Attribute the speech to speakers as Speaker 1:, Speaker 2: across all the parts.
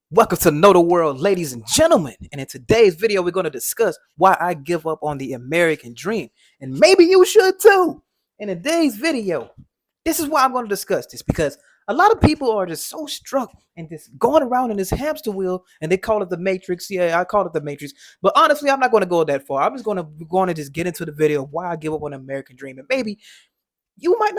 Speaker 1: Welcome to Know the World, ladies and gentlemen. And in today's video, we're going to discuss why I give up on the American dream. And maybe you should too. In today's video, this is why I'm going to discuss this because a lot of people are just so struck and just going around in this hamster wheel and they call it the Matrix. Yeah, I call it the Matrix. But honestly, I'm not going to go that far. I'm just going to just get into the video of why I give up on the American dream. And maybe you might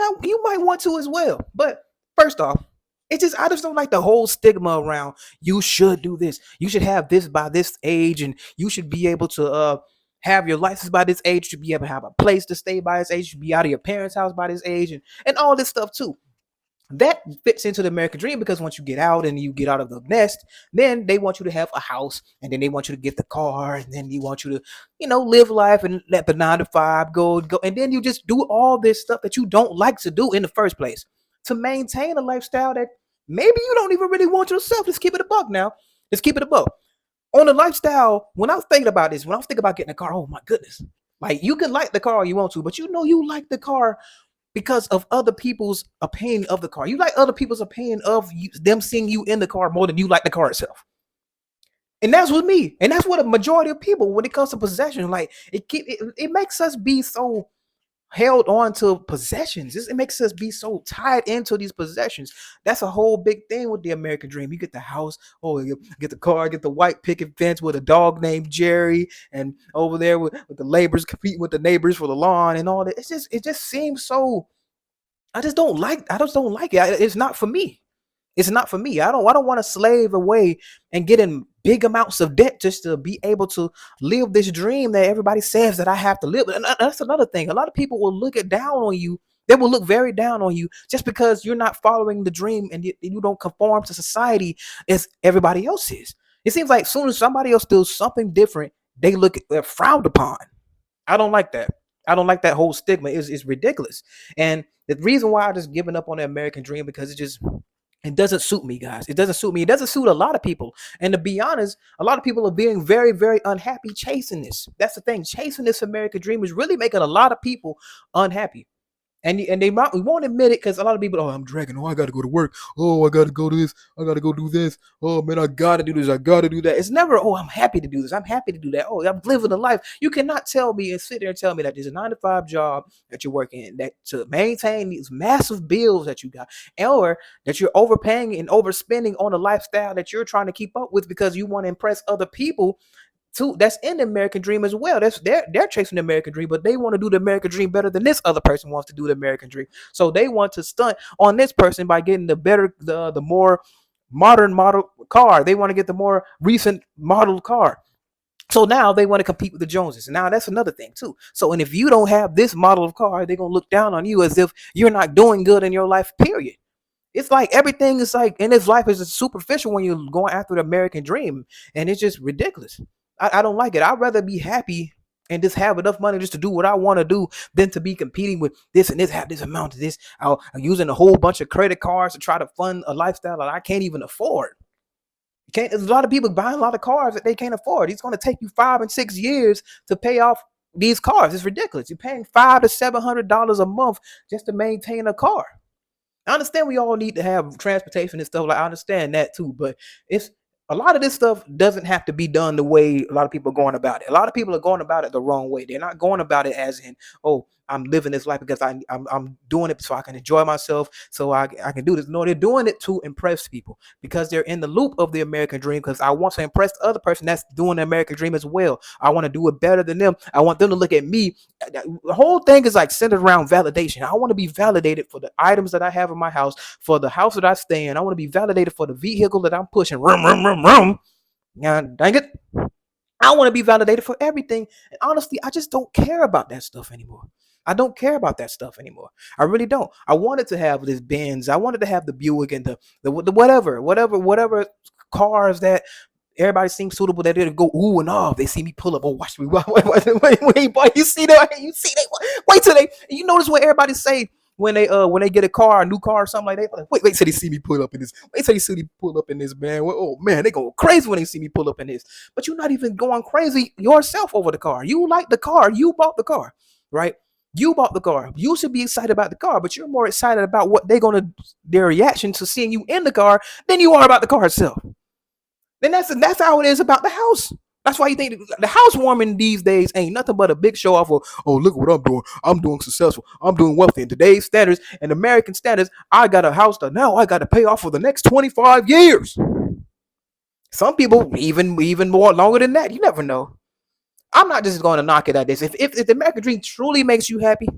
Speaker 1: want to as well. But first off, I just don't like the whole stigma around you should do this. You should have this by this age, and you should be able to have your license by this age. You should be able to have a place to stay by this age. You should be out of your parents' house by this age, and all this stuff too. That fits into the American dream because once you get out and you get out of the nest, then they want you to have a house, and then they want you to get the car, and then you want you to, live life and let the 9 to 5 go, and then you just do all this stuff that you don't like to do in the first place to maintain a lifestyle that maybe you don't even really want yourself. Let's keep it a buck now. Let's keep it a buck. On the lifestyle, when I was thinking about this, when I was thinking about getting a car, oh my goodness. Like you can like the car you want to, but you like the car because of other people's opinion of the car. You like other people's opinion of them seeing you in the car more than you like the car itself. And that's with me. And that's what a majority of people, when it comes to possession, like it makes us be so held on to possessions. It makes us be so tied into these possessions. That's a whole big thing with the American dream. You get the house, you get the car, get the white picket fence with a dog named Jerry, and over there with the laborers competing with the neighbors for the lawn and all that. It just seems so. I just don't like it. It's not for me. It's not for me. I don't want to slave away and get in big amounts of debt just to be able to live this dream that everybody says that I have to live. And that's another thing. A lot of people will look it down on you. They will look very down on you just because you're not following the dream and you don't conform to society as everybody else is. It seems like as soon as somebody else does something different, they're frowned upon. I don't like that. I don't like that whole stigma. It's ridiculous. And the reason why I just given up on the American dream because it doesn't suit me, guys. It doesn't suit me. It doesn't suit a lot of people. And to be honest, a lot of people are being very, very unhappy chasing this. That's the thing. Chasing this American dream is really making a lot of people unhappy. And they won't admit it because a lot of people, I'm dragging. Oh, I got to go to work. Oh, I got to go to this. I got to go do this. Oh, man, I got to do this. I got to do that. It's never, I'm happy to do this. I'm happy to do that. Oh, I'm living a life. You cannot tell me and sit there and tell me that there's a 9 to 5 job that you're working in, that to maintain these massive bills that you got, or that you're overpaying and overspending on a lifestyle that you're trying to keep up with because you want to impress other people too. That's in the American dream as well. They're chasing the American dream, but they want to do the American dream better than this other person wants to do the American dream. So they want to stunt on this person by getting the more modern model car. They want to get the more recent model car. So now they want to compete with the Joneses. And now that's another thing too. So and if you don't have this model of car, they're gonna look down on you as if you're not doing good in your life, period. It's like everything is like in this life is superficial when you're going after the American dream, and it's just ridiculous. I don't like it. I'd rather be happy and just have enough money just to do what I want to do than to be competing with this and this, have this amount of this. I'm using a whole bunch of credit cards to try to fund a lifestyle that I can't even afford. There's a lot of people buying a lot of cars that they can't afford. It's going to take you 5 and 6 years to pay off these cars. It's ridiculous. You're paying $500 to $700 a month just to maintain a car. I understand we all need to have transportation and stuff. Like I understand that too, but it's a lot of this stuff doesn't have to be done the way a lot of people are going about it. A lot of people are going about it the wrong way. They're not going about it as in, oh, I'm living this life because I'm doing it so I can enjoy myself, so I can do this. No, they're doing it to impress people because they're in the loop of the American dream. Because I want to impress the other person that's doing the American dream as well. I want to do it better than them. I want them to look at me. The whole thing is like centered around validation. I want to be validated for the items that I have in my house, for the house that I stay in. I want to be validated for the vehicle that I'm pushing. Rum, rum, rum, rum. Yeah, dang it. I want to be validated for everything. And honestly, I just don't care about that stuff anymore. I don't care about that stuff anymore. I really don't. I wanted to have this Benz. I wanted to have the Buick and the whatever cars that everybody seems suitable that they'll go ooh and oh. They see me pull up. Oh, watch me. Wait, boy. You see that? You see they wait till they. You notice what everybody say when they get a car, a new car or something like that. Wait till they see me pull up in this. Wait till they see me pull up in this, man. Oh man, they go crazy when they see me pull up in this. But you're not even going crazy yourself over the car. You like the car. You bought the car, right? You bought the car. You should be excited about the car, but you're more excited about what their reaction to seeing you in the car than you are about the car itself. Then that's how it is about the house. That's why you think the housewarming these days ain't nothing but a big show off of, oh, look what I'm doing. I'm doing successful. I'm doing wealthy. In today's standards and American standards, I got a house that now I got to pay off for the next 25 years. Some people even more longer than that. You never know. I'm not just going to knock it at this. If the American dream truly makes you happy,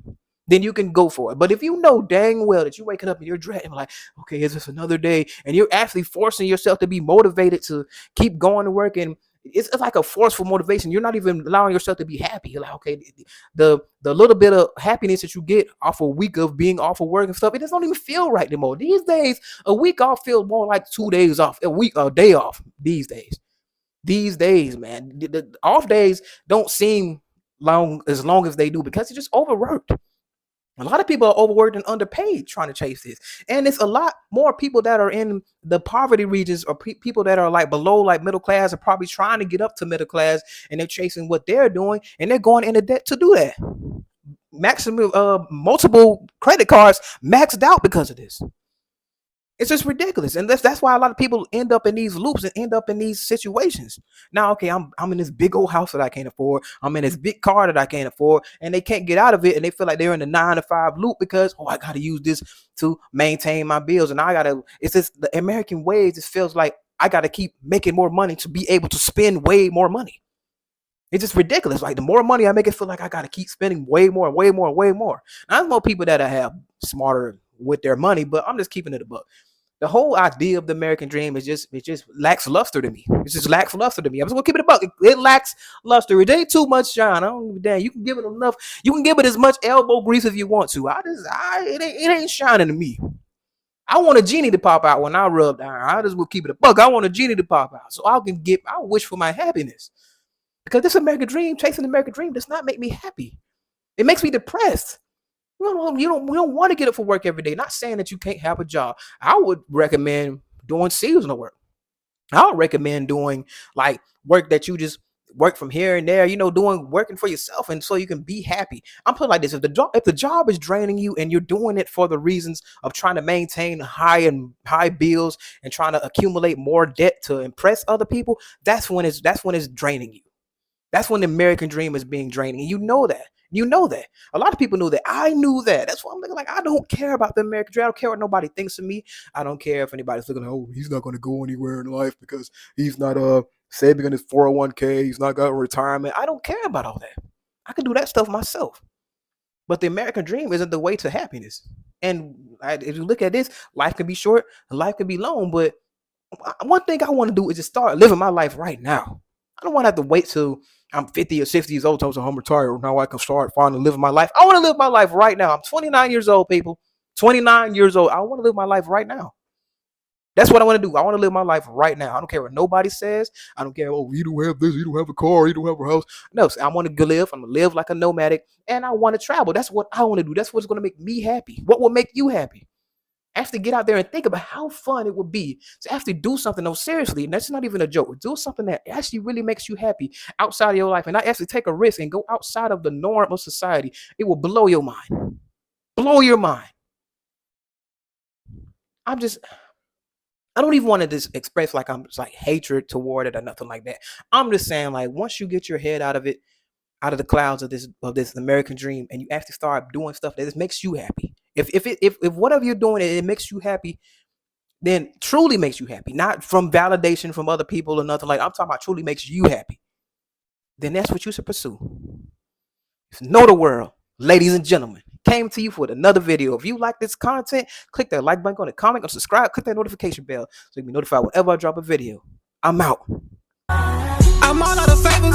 Speaker 1: then you can go for it. But if you know dang well that you're waking up and you're dreading, like, okay, is this another day? And you're actually forcing yourself to be motivated to keep going to work, and it's like a forceful motivation. You're not even allowing yourself to be happy. You're like, okay, the little bit of happiness that you get off a week of being off of work and stuff, it doesn't even feel right anymore. These days, a week off feels more like 2 days off, a day off these days. These days, man, the off days don't seem long as they do because it's just overworked. A lot of people are overworked and underpaid trying to chase this. And it's a lot more people that are in the poverty regions, or people that are like below like middle class, are probably trying to get up to middle class, and they're chasing what they're doing, and they're going into debt to do that. Maximum multiple credit cards maxed out because of this. It's just ridiculous, and that's why a lot of people end up in these loops and end up in these situations. Now, okay, I'm in this big old house that I can't afford. I'm in this big car that I can't afford, and they can't get out of it, and they feel like they're in the 9 to 5 loop because, oh, I got to use this to maintain my bills, and I gotta. It's just the American way. It just feels like I got to keep making more money to be able to spend way more money. It's just ridiculous. Like the more money I make, it feel like I got to keep spending way more, way more, way more. Now, there's more people that I have smarter with their money, but I'm just keeping it a buck. The whole idea of the American dream is it just lacks luster to me. It's just lacks luster to me. I'm just gonna keep it a buck. It lacks luster. It ain't too much shine. I don't give a damn. You can give it enough. You can give it as much elbow grease as you want to. It ain't shining to me. I want a genie to pop out when I rub down. I just will keep it a buck. I want a genie to pop out so I wish for my happiness. Because this American dream, chasing the American dream, does not make me happy. It makes me depressed. You don't want to get up for work every day. Not saying that you can't have a job. I would recommend doing seasonal work. I would recommend doing like work that you just work from here and there, working for yourself, and so you can be happy. I'm putting like this: if the job is draining you and you're doing it for the reasons of trying to maintain high bills and trying to accumulate more debt to impress other people, that's when it's draining you. That's when the American dream is being draining. And you know that. You know that. A lot of people knew that. I knew that. That's why I'm looking like, I don't care about the American dream. I don't care what nobody thinks of me. I don't care if anybody's looking like, oh, he's not going to go anywhere in life because he's not saving in his 401k. He's not got a retirement. I don't care about all that. I can do that stuff myself. But the American dream isn't the way to happiness. And if you look at this, life can be short, life can be long. But one thing I want to do is just start living my life right now. I don't want to have to wait till I'm 50 or 60 years old until I'm retired. Now I can start finally living my life. I want to live my life right now. I'm 29 years old, people. 29 years old. I want to live my life right now. That's what I want to do. I want to live my life right now. I don't care what nobody says. I don't care, oh, you don't have this, you don't have a car, you don't have a house. No, I want to live. I'm going to live like a nomadic, and I want to travel. That's what I want to do. That's what's going to make me happy. What will make you happy? Actually get out there and think about how fun it would be to actually do something. No, seriously, and that's not even a joke. Do something that actually really makes you happy outside of your life, and not actually take a risk and go outside of the norm of society. It will blow your mind. Blow your mind. I don't even want to just express like I'm just like hatred toward it or nothing like that. I'm just saying, like, once you get your head out of it, out of the clouds of this American dream, and you actually start doing stuff that just makes you happy. If whatever you're doing, it makes you happy, then truly makes you happy, not from validation from other people or nothing like. I'm talking about truly makes you happy. Then that's what you should pursue. Know the world, ladies and gentlemen. Came to you with another video. If you like this content, click that like button, on the comment, or subscribe. Click that notification bell so you can be notified whenever I drop a video. I'm out. I'm all out of favor.